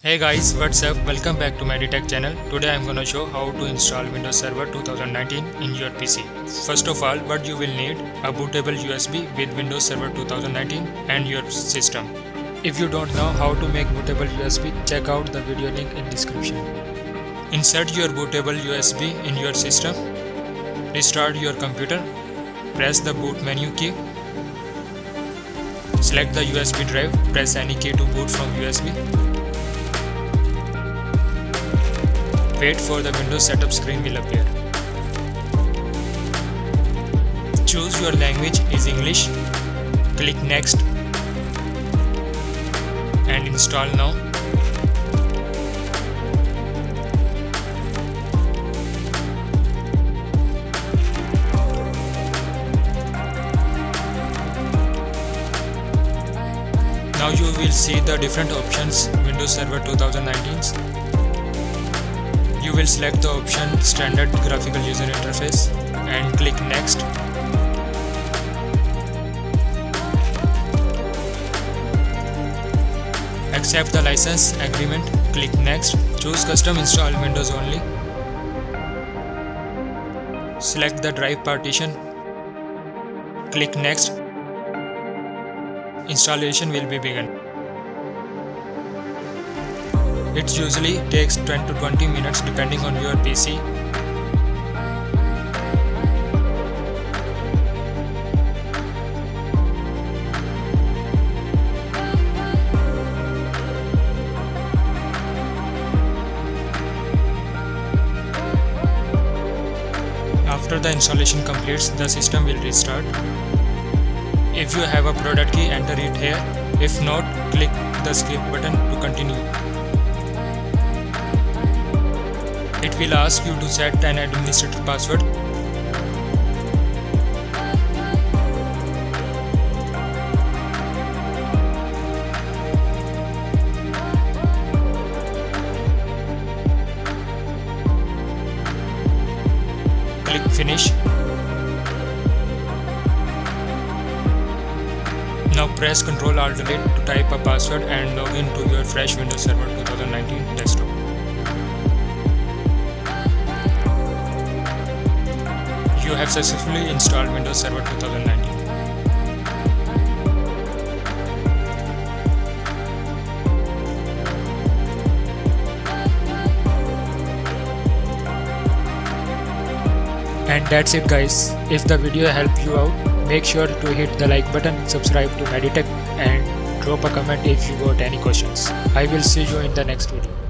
Hey guys, what's up? Welcome back to Maddy channel. Today I'm gonna show how to install Windows Server 2019 in your PC. First of all, what you will need a bootable USB with Windows Server 2019 and your system. If you don't know how to make bootable USB, check out the video link in description. Insert your bootable USB in your system. Restart your computer. Press the boot menu key. Select the USB drive. Press any key to boot from USB. Wait for the Windows setup screen will appear. Choose your language is English. Click next and install now. Now you will see the different options Windows Server 2019's. You will select the option Standard Graphical User Interface and click Next. Accept the license agreement, click Next. Choose Custom Install Windows only. Select the drive partition. Click Next. Installation will be begun. It usually takes 10 to 20 minutes depending on your PC. After the installation completes, the system will restart. If you have a product key, enter it here. If not, click the skip button to continue. It will ask you to set an administrator password. Click Finish. Now press Ctrl Alt Delete to type a password and log in to your fresh Windows Server 2019 desktop. You have successfully installed Windows Server 2019. And that's it guys. If the video helped you out, make sure to hit the like button, subscribe to Maddy and drop a comment if you got any questions. I will see you in the next video.